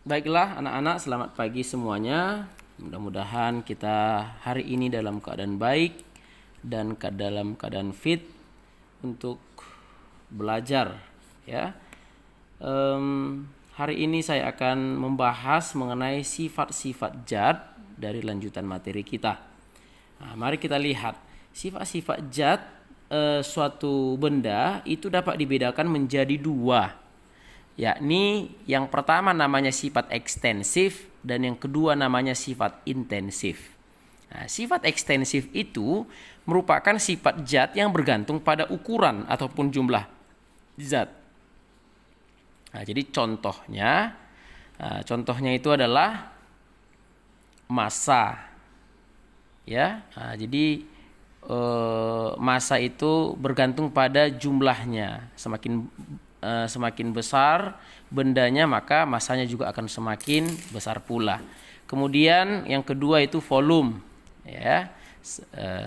Baiklah anak-anak, selamat pagi semuanya. Mudah-mudahan kita hari ini dalam keadaan baik dan dalam keadaan fit untuk belajar ya. Hari ini saya akan membahas mengenai sifat-sifat zat dari lanjutan materi kita. Nah, mari kita lihat sifat-sifat zat suatu benda itu dapat dibedakan menjadi dua, yakni yang pertama namanya sifat ekstensif dan yang kedua namanya sifat intensif. Nah, sifat ekstensif itu merupakan sifat zat yang bergantung pada ukuran ataupun jumlah zat. Nah, jadi contohnya itu adalah massa. Ya, nah, jadi massa itu bergantung pada jumlahnya. Semakin besar bendanya maka masanya juga akan semakin besar pula. Kemudian yang kedua itu volume, ya,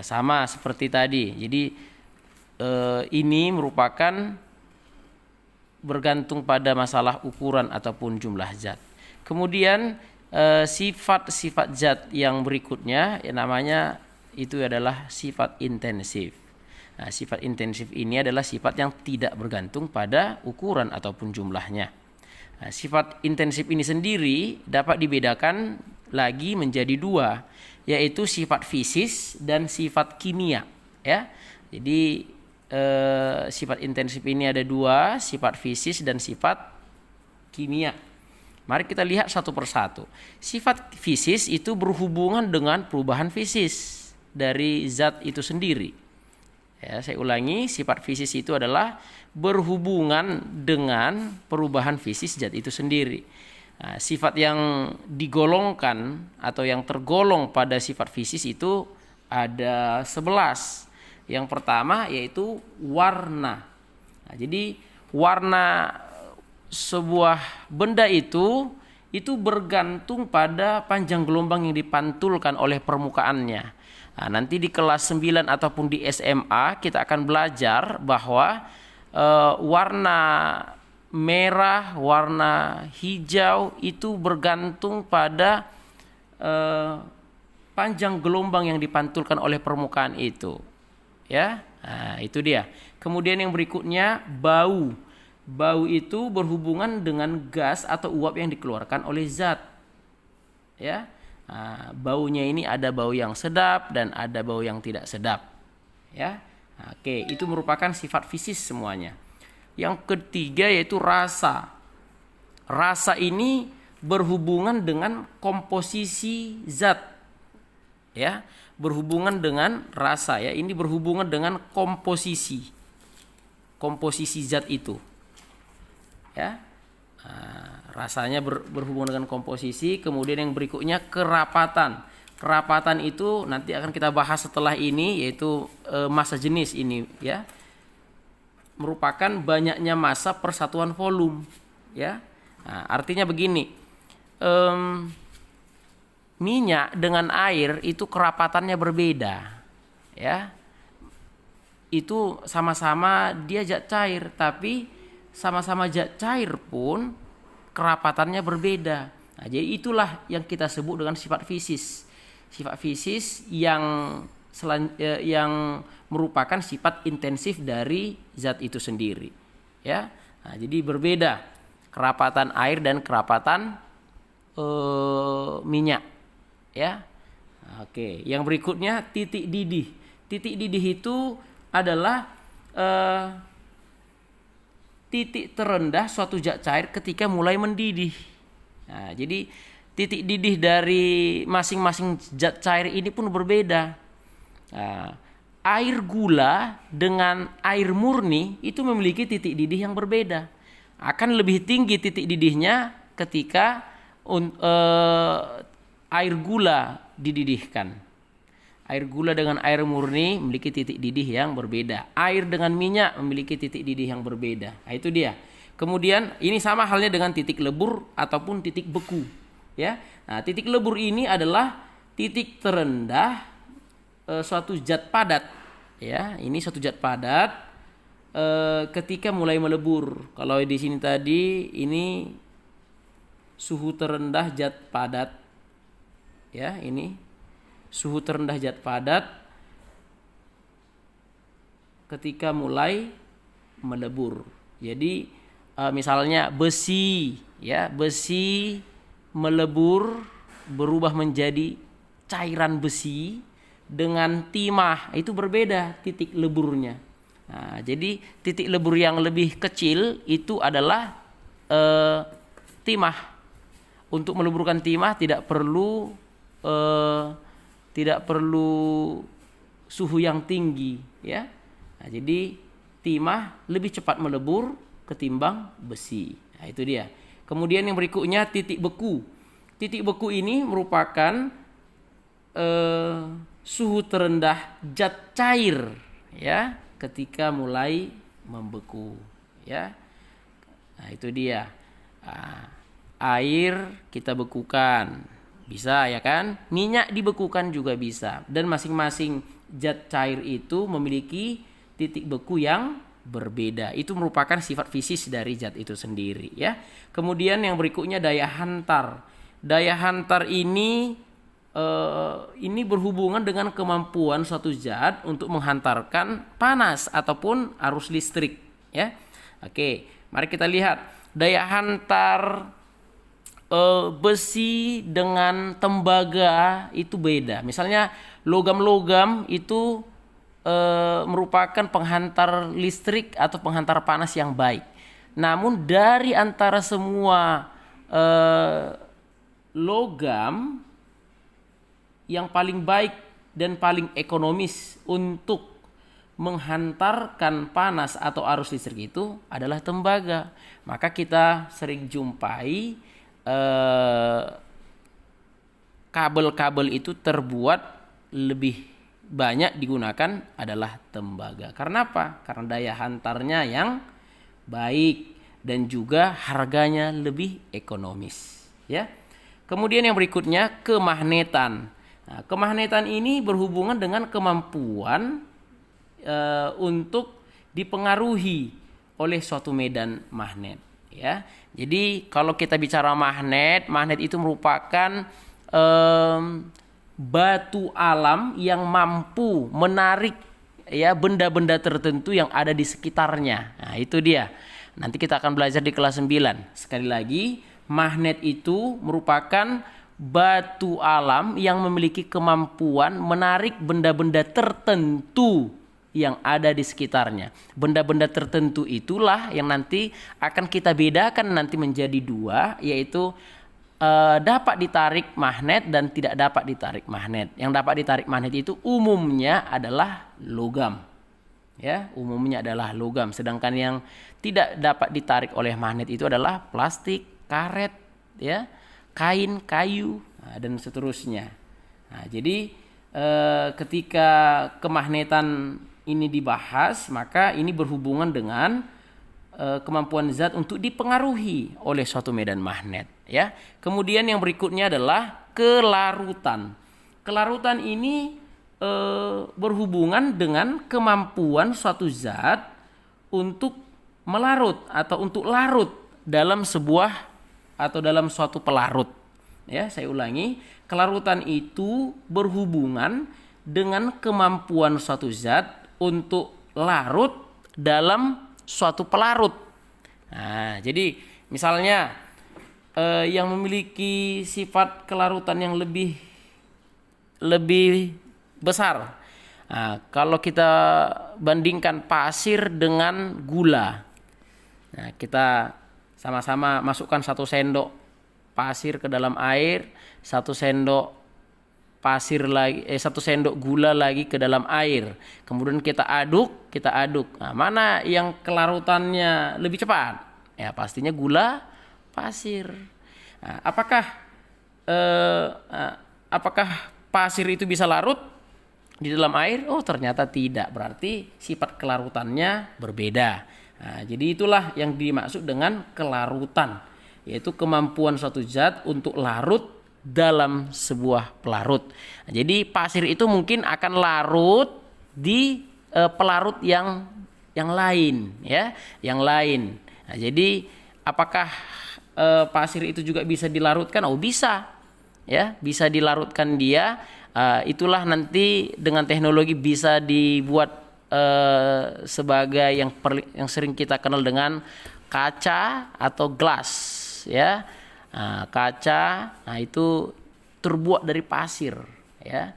sama seperti tadi. Jadi ini merupakan bergantung pada masalah ukuran ataupun jumlah zat. Kemudian sifat-sifat zat yang berikutnya namanya itu adalah sifat intensif. Nah, sifat intensif ini adalah sifat yang tidak bergantung pada ukuran ataupun jumlahnya. Nah, sifat intensif ini sendiri dapat dibedakan lagi menjadi dua, yaitu sifat fisis dan sifat kimia. Ya, jadi sifat intensif ini ada dua, sifat fisis dan sifat kimia. Mari kita lihat satu persatu. Sifat fisis itu berhubungan dengan perubahan fisis dari zat itu sendiri. Ya, saya ulangi, sifat fisis itu adalah berhubungan dengan perubahan fisis zat itu sendiri. Nah, sifat yang digolongkan atau yang tergolong pada sifat fisis itu ada 11. Yang pertama yaitu warna. Nah, jadi warna sebuah benda itu bergantung pada panjang gelombang yang dipantulkan oleh permukaannya. Nah, nanti di kelas 9 ataupun di SMA kita akan belajar bahwa warna merah, warna hijau itu bergantung pada panjang gelombang yang dipantulkan oleh permukaan itu. Ya, nah, itu dia. Kemudian yang berikutnya bau. Bau itu berhubungan dengan gas atau uap yang dikeluarkan oleh zat. Ya. Nah, baunya ini ada bau yang sedap dan ada bau yang tidak sedap. Ya. Nah, oke, itu merupakan sifat fisis semuanya. Yang ketiga yaitu rasa. Rasa ini berhubungan dengan komposisi zat. Ya, berhubungan dengan rasa ya. Ini berhubungan dengan komposisi zat itu. Ya. Nah, rasanya berhubungan dengan komposisi. Kemudian yang berikutnya kerapatan. Kerapatan itu nanti akan kita bahas setelah ini, yaitu massa jenis ini ya. Merupakan banyaknya massa per satuan volume ya. Nah, artinya begini. Minyak dengan air itu kerapatannya berbeda ya. Itu sama-sama dia zat cair, tapi sama-sama zat cair pun kerapatannya berbeda. Nah, jadi itulah yang kita sebut dengan sifat fisis. Sifat fisis yang merupakan sifat intensif dari zat itu sendiri. Ya, nah, jadi berbeda kerapatan air dan kerapatan minyak. Ya, oke. Yang berikutnya titik didih. Titik didih itu adalah titik terendah suatu zat cair ketika mulai mendidih. Nah, jadi titik didih dari masing-masing zat cair ini pun berbeda. Nah, air gula dengan air murni itu memiliki titik didih yang berbeda. Akan lebih tinggi titik didihnya ketika air gula dididihkan. Air gula dengan air murni memiliki titik didih yang berbeda. Air dengan minyak memiliki titik didih yang berbeda. Nah, itu dia. Kemudian ini sama halnya dengan titik lebur ataupun titik beku. Ya. Nah, titik lebur ini adalah titik terendah suatu zat padat. Ya, ini suatu zat padat ketika mulai melebur. Kalau di sini tadi ini suhu terendah zat padat. Ya, ini suhu terendah zat padat ketika mulai melebur. Jadi misalnya besi, ya, besi melebur berubah menjadi cairan besi dengan timah, itu berbeda titik leburnya. Nah, jadi titik lebur yang lebih kecil itu adalah timah. Untuk meleburkan timah tidak perlu suhu yang tinggi, ya. Nah, jadi timah lebih cepat melebur ketimbang besi. Nah, itu dia. Kemudian yang berikutnya titik beku. Titik beku ini merupakan suhu terendah zat cair, ya, ketika mulai membeku, ya. Nah, itu dia. Air kita bekukan, bisa, ya kan? Minyak dibekukan juga bisa. Dan masing-masing zat cair itu memiliki titik beku yang berbeda. Itu merupakan sifat fisis dari zat itu sendiri, ya. Kemudian yang berikutnya daya hantar. Daya hantar ini berhubungan dengan kemampuan suatu zat untuk menghantarkan panas ataupun arus listrik, ya. Oke, mari kita lihat daya hantar besi dengan tembaga itu beda. Misalnya logam-logam itu merupakan penghantar listrik atau penghantar panas yang baik. Namun dari antara semua logam, yang paling baik dan paling ekonomis untuk menghantarkan panas atau arus listrik itu adalah tembaga. Maka kita sering jumpai kabel-kabel itu terbuat lebih banyak digunakan adalah tembaga. Karena apa? Karena daya hantarnya yang baik dan juga harganya lebih ekonomis, ya. Kemudian yang berikutnya kemagnetan. Nah, kemagnetan ini berhubungan dengan kemampuan untuk dipengaruhi oleh suatu medan magnet, ya. Jadi kalau kita bicara magnet itu merupakan batu alam yang mampu menarik, ya, benda-benda tertentu yang ada di sekitarnya. Nah, itu dia. Nanti kita akan belajar di kelas 9. Sekali lagi, magnet itu merupakan batu alam yang memiliki kemampuan menarik benda-benda tertentu yang ada di sekitarnya. Benda-benda tertentu itulah yang nanti akan kita bedakan nanti menjadi dua, yaitu dapat ditarik magnet dan tidak dapat ditarik magnet. Yang dapat ditarik magnet itu umumnya adalah logam, ya, umumnya adalah logam. Sedangkan yang tidak dapat ditarik oleh magnet itu adalah plastik, karet, ya, kain, kayu, dan seterusnya. Nah, jadi ketika kemagnetan ini dibahas, maka ini berhubungan dengan kemampuan zat untuk dipengaruhi oleh suatu medan magnet, ya. Kemudian yang berikutnya adalah kelarutan. Kelarutan ini berhubungan dengan kemampuan suatu zat untuk melarut atau untuk larut dalam sebuah atau dalam suatu pelarut, ya. Saya ulangi, kelarutan itu berhubungan dengan kemampuan suatu zat untuk larut dalam suatu pelarut. Nah, jadi misalnya yang memiliki sifat kelarutan yang lebih besar. Nah, kalau kita bandingkan pasir dengan gula, nah, kita sama-sama masukkan 1 sendok pasir ke dalam air, 1 sendok pasir lagi, 1 sendok gula lagi ke dalam air. Kemudian kita aduk. Nah, mana yang kelarutannya lebih cepat? Ya, pastinya gula pasir. Nah, apakah pasir itu bisa larut di dalam air? Oh, ternyata tidak. Berarti sifat kelarutannya berbeda. Nah, jadi itulah yang dimaksud dengan kelarutan, yaitu kemampuan suatu zat untuk larut dalam sebuah pelarut. Nah, jadi pasir itu mungkin akan larut di pelarut yang lain, ya, yang lain. Nah, jadi apakah pasir itu juga bisa dilarutkan? Oh bisa, ya bisa dilarutkan dia. Itulah nanti dengan teknologi bisa dibuat sebagai yang sering kita kenal dengan kaca atau gelas, ya. Kaca, itu terbuat dari pasir, ya.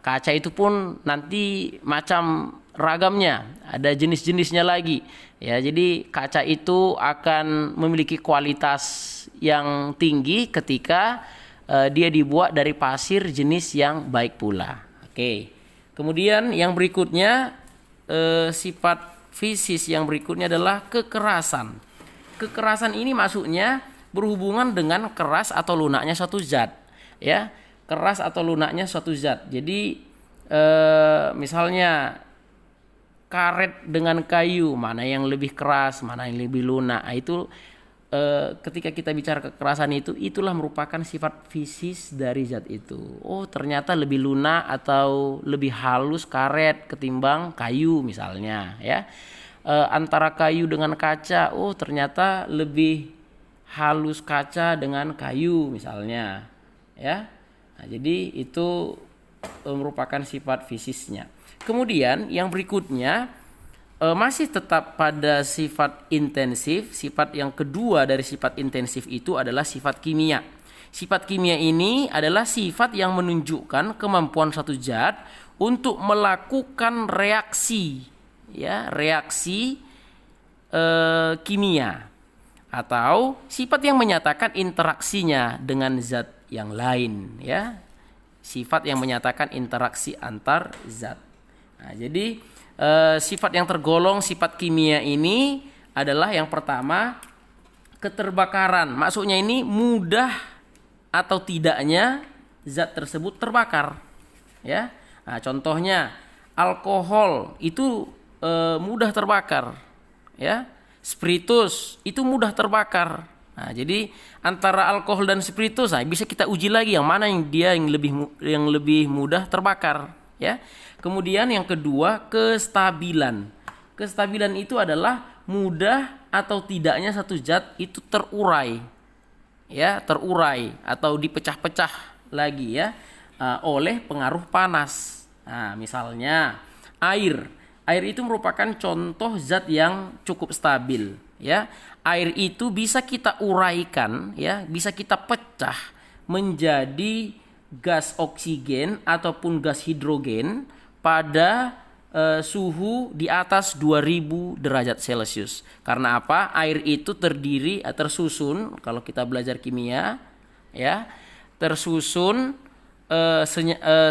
Kaca itu pun nanti macam ragamnya, ada jenis-jenisnya lagi, ya. Jadi kaca itu akan memiliki kualitas yang tinggi ketika dia dibuat dari pasir jenis yang baik pula. Oke. Kemudian yang berikutnya, sifat fisis yang berikutnya adalah kekerasan. Kekerasan ini maksudnya berhubungan dengan keras atau lunaknya suatu zat, ya. Keras atau lunaknya suatu zat. Jadi misalnya karet dengan kayu, mana yang lebih keras, mana yang lebih lunak. Itu ketika kita bicara kekerasan itulah merupakan sifat fisis dari zat itu. Oh, ternyata lebih lunak atau lebih halus karet ketimbang kayu misalnya, ya. Antara kayu dengan kaca, oh ternyata lebih halus kaca dengan kayu misalnya, ya. Nah, jadi itu merupakan sifat fisisnya. Kemudian yang berikutnya masih tetap pada sifat intensif. Sifat yang kedua dari sifat intensif itu adalah sifat kimia. Sifat kimia ini adalah sifat yang menunjukkan kemampuan satu zat untuk melakukan reaksi, ya, reaksi kimia, atau sifat yang menyatakan interaksinya dengan zat yang lain, ya. Sifat yang menyatakan interaksi antar zat. Nah, jadi sifat yang tergolong sifat kimia ini adalah yang pertama, keterbakaran. Maksudnya ini mudah atau tidaknya zat tersebut terbakar, ya. Nah, contohnya alkohol itu mudah terbakar, ya. Spiritus itu mudah terbakar. Nah, jadi antara alkohol dan spiritus, bisa kita uji lagi yang mana yang lebih mudah terbakar, ya. Kemudian yang kedua, kestabilan. Kestabilan itu adalah mudah atau tidaknya satu zat itu terurai, ya, terurai atau dipecah-pecah lagi, ya, oleh pengaruh panas. Nah, misalnya air. Air itu merupakan contoh zat yang cukup stabil, ya. Air itu bisa kita uraikan, ya, bisa kita pecah menjadi gas oksigen ataupun gas hidrogen pada suhu di atas 2000 derajat Celcius. Karena apa? Air itu tersusun, kalau kita belajar kimia, ya, tersusun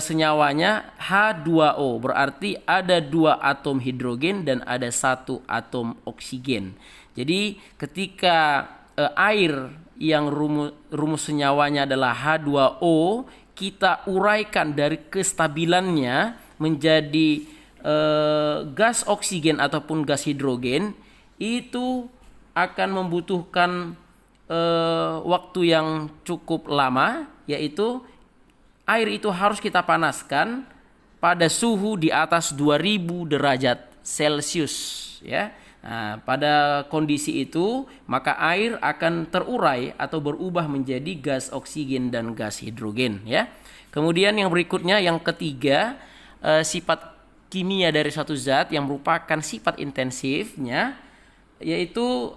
senyawanya H2O, berarti ada 2 atom hidrogen dan ada 1 atom oksigen. Jadi ketika air yang rumus senyawanya adalah H2O, kita uraikan dari kestabilannya menjadi gas oksigen ataupun gas hidrogen, itu akan membutuhkan waktu yang cukup lama, yaitu air itu harus kita panaskan pada suhu di atas 2000 derajat Celcius, ya. Nah, pada kondisi itu maka air akan terurai atau berubah menjadi gas oksigen dan gas hidrogen, ya. Kemudian yang berikutnya, yang ketiga, sifat kimia dari suatu zat yang merupakan sifat intensifnya, yaitu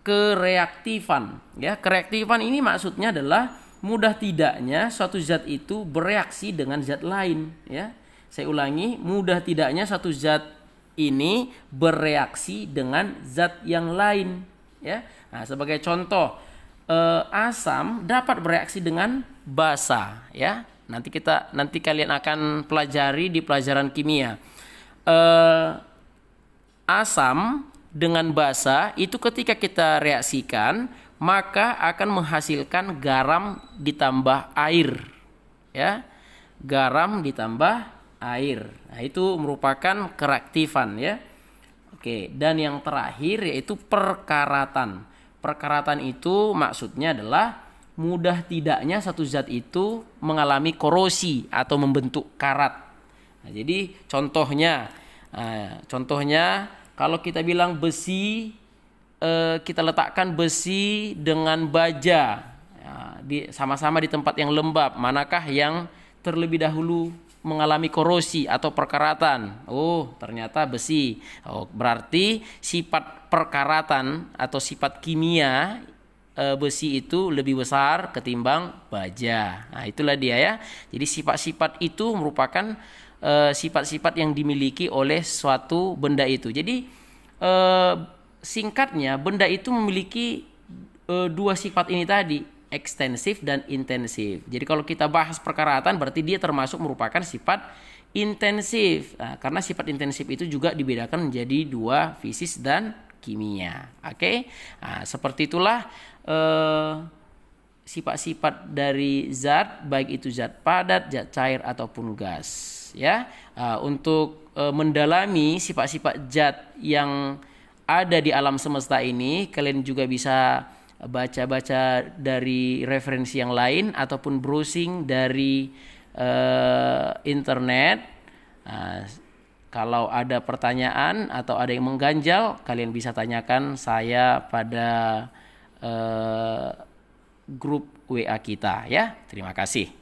kereaktifan, ya. Kereaktifan ini maksudnya adalah mudah tidaknya suatu zat itu bereaksi dengan zat lain, ya. Saya ulangi, mudah tidaknya satu zat ini bereaksi dengan zat yang lain, ya. Nah, sebagai contoh, asam dapat bereaksi dengan basa, ya. Nanti kalian akan pelajari di pelajaran kimia. Asam dengan basa itu ketika kita reaksikan maka akan menghasilkan garam ditambah air, ya. Garam ditambah air. Nah, itu merupakan kereaktifan, ya. Oke, dan yang terakhir yaitu perkaratan. Perkaratan itu maksudnya adalah mudah tidaknya satu zat itu mengalami korosi atau membentuk karat. Nah, jadi contohnya kalau kita bilang besi kita letakkan besi dengan baja, ya, sama-sama di tempat yang lembab, manakah yang terlebih dahulu mengalami korosi atau perkaratan? Oh, ternyata besi. Oh, berarti sifat perkaratan atau sifat kimia besi itu lebih besar ketimbang baja. Nah, itulah dia ya. Jadi sifat-sifat itu merupakan sifat-sifat yang dimiliki oleh suatu benda itu. Jadi singkatnya, benda itu memiliki dua sifat ini tadi, ekstensif dan intensif. Jadi kalau kita bahas perkaratan berarti dia termasuk merupakan sifat intensif. Nah, karena sifat intensif itu juga dibedakan menjadi dua, fisis dan kimia. Oke. Nah, seperti itulah sifat-sifat dari zat, baik itu zat padat, zat cair ataupun gas, ya. Untuk mendalami sifat-sifat zat yang ada di alam semesta ini, kalian juga bisa baca-baca dari referensi yang lain ataupun browsing dari internet. Kalau ada pertanyaan atau ada yang mengganjal, kalian bisa tanyakan saya pada grup WA kita ya. Terima kasih.